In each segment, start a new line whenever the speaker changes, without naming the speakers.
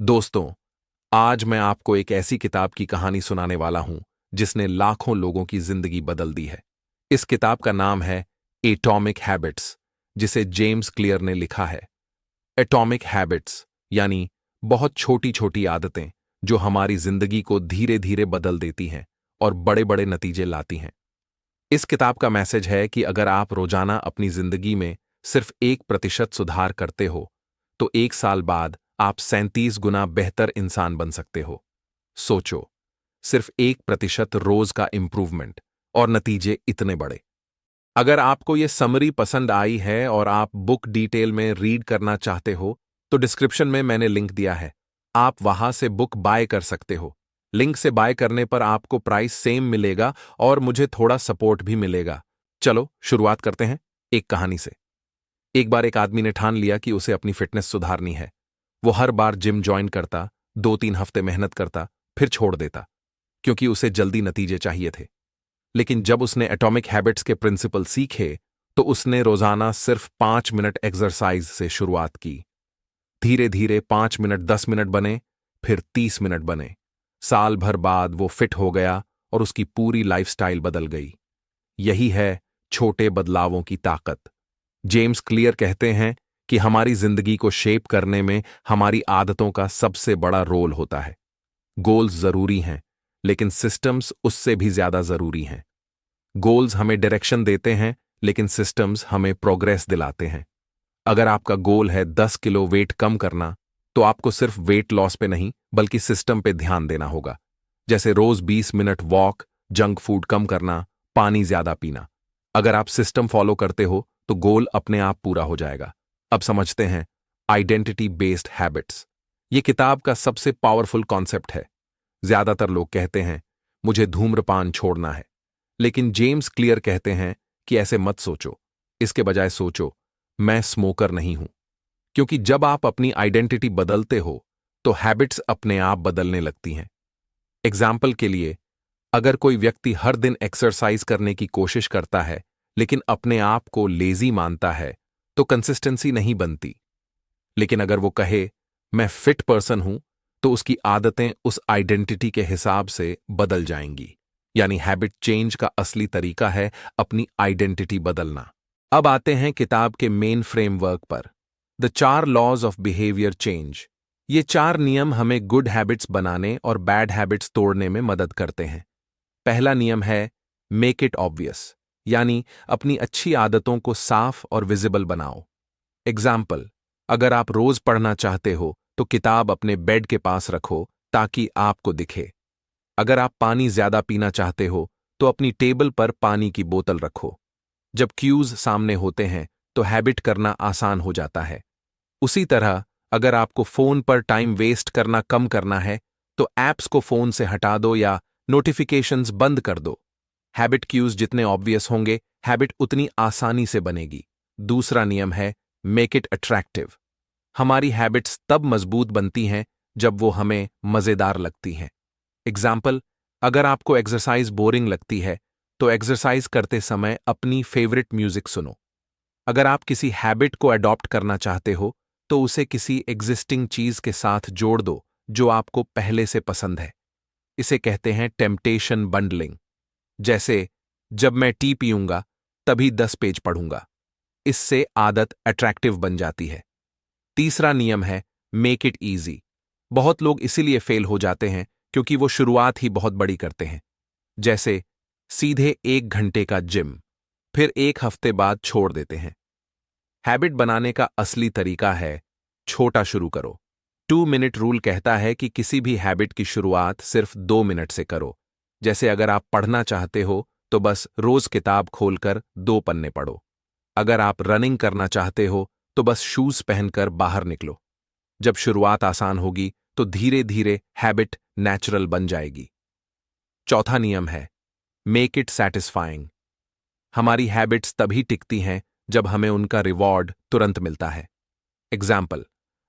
दोस्तों, आज मैं आपको एक ऐसी किताब की कहानी सुनाने वाला हूं जिसने लाखों लोगों की जिंदगी बदल दी है। इस किताब का नाम है एटॉमिक हैबिट्स, जिसे जेम्स क्लियर ने लिखा है। एटॉमिक हैबिट्स यानी बहुत छोटी छोटी आदतें जो हमारी जिंदगी को धीरे धीरे बदल देती हैं और बड़े बड़े नतीजे लाती हैं। इस किताब का मैसेज है कि अगर आप रोजाना अपनी जिंदगी में सिर्फ 1% सुधार करते हो, तो 1 साल बाद आप 37 गुना बेहतर इंसान बन सकते हो। सोचो, सिर्फ 1% रोज का इंप्रूवमेंट और नतीजे इतने बड़े। अगर आपको ये समरी पसंद आई है और आप बुक डिटेल में रीड करना चाहते हो, तो डिस्क्रिप्शन में मैंने लिंक दिया है। आप वहां से बुक बाय कर सकते हो। लिंक से बाय करने पर आपको प्राइस सेम मिलेगा और मुझे थोड़ा सपोर्ट भी मिलेगा। चलो शुरुआत करते हैं एक कहानी से। एक बार एक आदमी ने ठान लिया कि उसे अपनी फिटनेस सुधारनी है। वो हर बार जिम ज्वाइन करता, 2-3 हफ्ते मेहनत करता, फिर छोड़ देता, क्योंकि उसे जल्दी नतीजे चाहिए थे। लेकिन जब उसने एटॉमिक हैबिट्स के प्रिंसिपल सीखे, तो उसने रोजाना सिर्फ 5 मिनट एक्सरसाइज से शुरुआत की। धीरे धीरे 5 मिनट 10 मिनट बने, फिर 30 मिनट बने। साल भर बाद वो फिट हो गया और उसकी पूरी लाइफस्टाइल बदल गई। यही है छोटे बदलावों की ताकत। जेम्स क्लियर कहते हैं कि हमारी जिंदगी को शेप करने में हमारी आदतों का सबसे बड़ा रोल होता है। गोल्स जरूरी हैं, लेकिन सिस्टम्स उससे भी ज्यादा जरूरी हैं। गोल्स हमें डायरेक्शन देते हैं, लेकिन सिस्टम्स हमें प्रोग्रेस दिलाते हैं। अगर आपका गोल है 10 किलो वेट कम करना, तो आपको सिर्फ वेट लॉस पे नहीं, बल्कि सिस्टम पे ध्यान देना होगा। जैसे रोज 20 मिनट वॉक, जंक फूड कम करना, पानी ज्यादा पीना। अगर आप सिस्टम फॉलो करते हो, तो गोल अपने आप पूरा हो जाएगा। अब समझते हैं आइडेंटिटी बेस्ड हैबिट्स। ये किताब का सबसे पावरफुल कॉन्सेप्ट है। ज्यादातर लोग कहते हैं मुझे धूम्रपान छोड़ना है, लेकिन जेम्स क्लियर कहते हैं कि ऐसे मत सोचो। इसके बजाय सोचो, मैं स्मोकर नहीं हूं। क्योंकि जब आप अपनी आइडेंटिटी बदलते हो, तो हैबिट्स अपने आप बदलने लगती हैं। एग्जाम्पल के लिए, अगर कोई व्यक्ति हर दिन एक्सरसाइज करने की कोशिश करता है, लेकिन अपने आप को लेजी मानता है, तो कंसिस्टेंसी नहीं बनती। लेकिन अगर वो कहे मैं फिट पर्सन हूं, तो उसकी आदतें उस आइडेंटिटी के हिसाब से बदल जाएंगी। यानी हैबिट चेंज का असली तरीका है अपनी आइडेंटिटी बदलना। अब आते हैं किताब के मेन फ्रेमवर्क पर, the 4 laws of behaviour change. ये 4 नियम हमें गुड हैबिट्स बनाने और बैड हैबिट्स तोड़ने में मदद करते हैं। पहला नियम है मेक इट ऑब्वियस, यानी अपनी अच्छी आदतों को साफ और विजिबल बनाओ। एग्जाम्पल, अगर आप रोज पढ़ना चाहते हो, तो किताब अपने बेड के पास रखो ताकि आपको दिखे। अगर आप पानी ज्यादा पीना चाहते हो, तो अपनी टेबल पर पानी की बोतल रखो। जब क्यूज सामने होते हैं, तो हैबिट करना आसान हो जाता है। उसी तरह, अगर आपको फोन पर टाइम वेस्ट करना कम करना है, तो ऐप्स को फोन से हटा दो या नोटिफिकेशंस बंद कर दो। हैबिट क्यूज जितने ऑब्वियस होंगे, हैबिट उतनी आसानी से बनेगी। दूसरा नियम है मेक इट अट्रैक्टिव। हमारी हैबिट्स तब मजबूत बनती हैं जब वो हमें मजेदार लगती हैं। एग्जाम्पल, अगर आपको एक्सरसाइज बोरिंग लगती है, तो एक्सरसाइज करते समय अपनी फेवरेट म्यूजिक सुनो। अगर आप किसी हैबिट को अडॉप्ट करना चाहते हो, तो उसे किसी एग्जिस्टिंग चीज के साथ जोड़ दो जो आपको पहले से पसंद है। इसे कहते हैं टेम्पटेशन बंडलिंग। जैसे, जब मैं टी पीऊंगा, तभी 10 पेज पढ़ूंगा। इससे आदत अट्रैक्टिव बन जाती है। तीसरा नियम है मेक इट ईजी। बहुत लोग इसीलिए फेल हो जाते हैं क्योंकि वो शुरुआत ही बहुत बड़ी करते हैं। जैसे, सीधे 1 घंटे का जिम, फिर 1 हफ्ते बाद छोड़ देते हैं। हैबिट बनाने का असली तरीका है छोटा शुरू करो। 2 मिनट रूल कहता है कि किसी भी हैबिट की शुरुआत सिर्फ 2 मिनट से करो। जैसे अगर आप पढ़ना चाहते हो, तो बस रोज किताब खोलकर 2 पन्ने पढ़ो। अगर आप रनिंग करना चाहते हो, तो बस शूज पहनकर बाहर निकलो। जब शुरुआत आसान होगी, तो धीरे धीरे हैबिट नेचुरल बन जाएगी। चौथा नियम है मेक इट सैटिस्फाइंग। हमारी हैबिट्स तभी टिकती हैं जब हमें उनका रिवॉर्ड तुरंत मिलता है। एग्जाम्पल,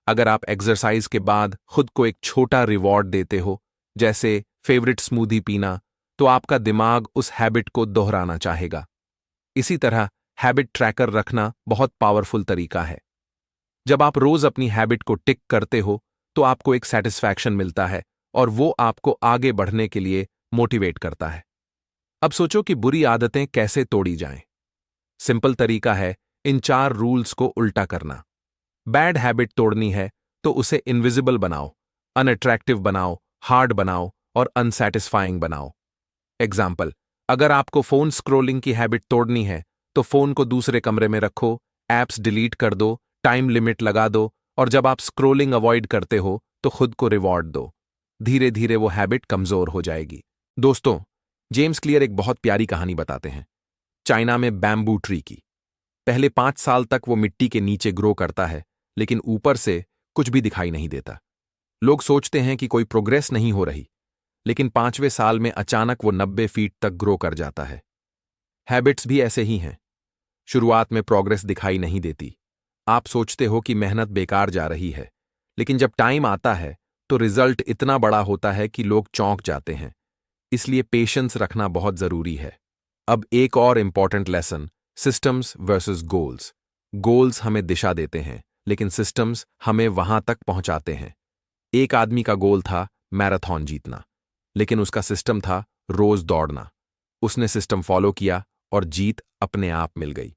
अगर आप एक्सरसाइज के बाद खुद को एक छोटा रिवॉर्ड देते हो, जैसे फेवरेट स्मूदी पीना, तो आपका दिमाग उस हैबिट को दोहराना चाहेगा। इसी तरह हैबिट ट्रैकर रखना बहुत पावरफुल तरीका है। जब आप रोज अपनी हैबिट को टिक करते हो, तो आपको एक सेटिस्फैक्शन मिलता है और वो आपको आगे बढ़ने के लिए मोटिवेट करता है। अब सोचो कि बुरी आदतें कैसे तोड़ी जाएं। सिंपल तरीका है इन 4 रूल्स को उल्टा करना। बैड हैबिट तोड़नी है तो उसे इनविजिबल बनाओ, अनअट्रैक्टिव बनाओ, हार्ड बनाओ और अनसैटिस्फाइंग बनाओ। एग्जाम्पल, अगर आपको फोन स्क्रोलिंग की हैबिट तोड़नी है तो फोन को दूसरे कमरे में रखो, ऐप्स डिलीट कर दो, टाइम लिमिट लगा दो और जब आप स्क्रोलिंग अवॉइड करते हो तो खुद को रिवॉर्ड दो। धीरे धीरे वो हैबिट कमजोर हो जाएगी। दोस्तों, जेम्स क्लियर एक बहुत प्यारी कहानी बताते हैं चाइना में बैम्बू ट्री की। पहले 5 साल तक वो मिट्टी के नीचे ग्रो करता है, लेकिन ऊपर से कुछ भी दिखाई नहीं देता। लोग सोचते हैं कि कोई प्रोग्रेस नहीं हो रही, लेकिन 5वें साल में अचानक वो 90 फीट तक ग्रो कर जाता है। हैबिट्स भी ऐसे ही हैं। शुरुआत में प्रोग्रेस दिखाई नहीं देती। आप सोचते हो कि मेहनत बेकार जा रही है, लेकिन जब टाइम आता है तो रिजल्ट इतना बड़ा होता है कि लोग चौंक जाते हैं। इसलिए पेशेंस रखना बहुत जरूरी है। अब एक और important lesson, systems versus goals. Goals हमें दिशा देते हैं, लेकिन सिस्टम्स हमें वहां तक पहुंचाते हैं। एक आदमी का गोल था मैराथन जीतना, लेकिन उसका सिस्टम था रोज दौड़ना। उसने सिस्टम फॉलो किया और जीत अपने आप मिल गई।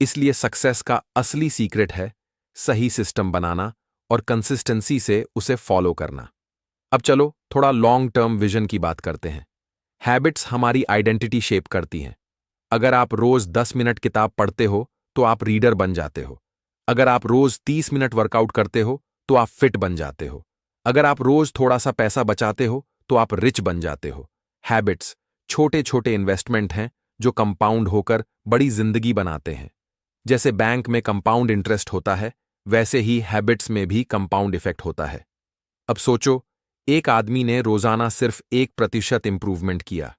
इसलिए सक्सेस का असली सीक्रेट है सही सिस्टम बनाना और कंसिस्टेंसी से उसे फॉलो करना। अब चलो थोड़ा लॉन्ग टर्म विजन की बात करते हैं। हैबिट्स हमारी आइडेंटिटी शेप करती हैं। अगर आप रोज 10 मिनट किताब पढ़ते हो तो आप रीडर बन जाते हो। अगर आप रोज 30 मिनट वर्कआउट करते हो तो आप फिट बन जाते हो। अगर आप रोज थोड़ा सा पैसा बचाते हो तो आप रिच बन जाते हो। हैबिट्स छोटे छोटे इन्वेस्टमेंट हैं जो कंपाउंड होकर बड़ी जिंदगी बनाते हैं। जैसे बैंक में कंपाउंड इंटरेस्ट होता है, वैसे ही हैबिट्स में भी कंपाउंड इफेक्ट होता है। अब सोचो, एक आदमी ने रोजाना सिर्फ 1% इंप्रूवमेंट किया।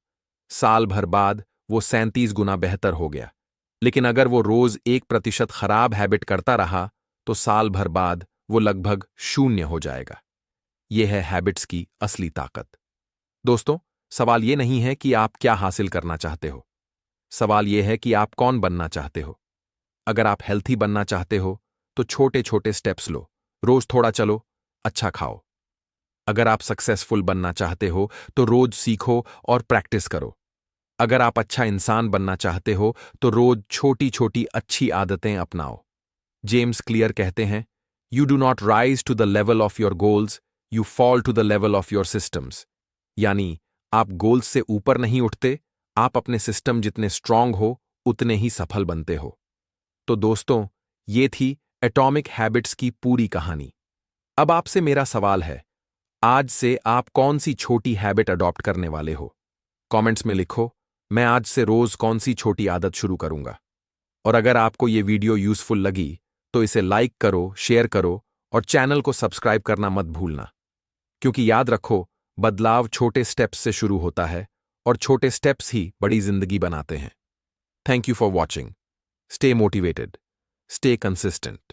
साल भर बाद वो 37 गुना बेहतर हो गया। लेकिन अगर वो रोज 1% खराब हैबिट करता रहा तो साल भर बाद वो लगभग 0 हो जाएगा। यह है हैबिट्स की असली ताकत। दोस्तों, सवाल ये नहीं है कि आप क्या हासिल करना चाहते हो। सवाल यह है कि आप कौन बनना चाहते हो। अगर आप हेल्थी बनना चाहते हो तो छोटे छोटे स्टेप्स लो, रोज थोड़ा चलो, अच्छा खाओ। अगर आप सक्सेसफुल बनना चाहते हो तो रोज सीखो और प्रैक्टिस करो। अगर आप अच्छा इंसान बनना चाहते हो तो रोज छोटी छोटी अच्छी आदतें अपनाओ। जेम्स क्लियर कहते हैं, you do not rise to the level of your goals, you fall to the level of your systems. यानी आप गोल्स से ऊपर नहीं उठते, आप अपने सिस्टम जितने स्ट्रांग हो उतने ही सफल बनते हो। तो दोस्तों, ये थी एटॉमिक हैबिट्स की पूरी कहानी। अब आपसे मेरा सवाल है, आज से आप कौन सी छोटी हैबिट अडॉप्ट करने वाले हो? कमेंट्स में लिखो, मैं आज से रोज कौन सी छोटी आदत शुरू करूंगा। और अगर आपको ये वीडियो यूजफुल लगी तो इसे लाइक करो, शेयर करो और चैनल को सब्सक्राइब करना मत भूलना। क्योंकि याद रखो, बदलाव छोटे स्टेप्स से शुरू होता है और छोटे स्टेप्स ही बड़ी जिंदगी बनाते हैं। Thank you for watching. Stay motivated, stay consistent.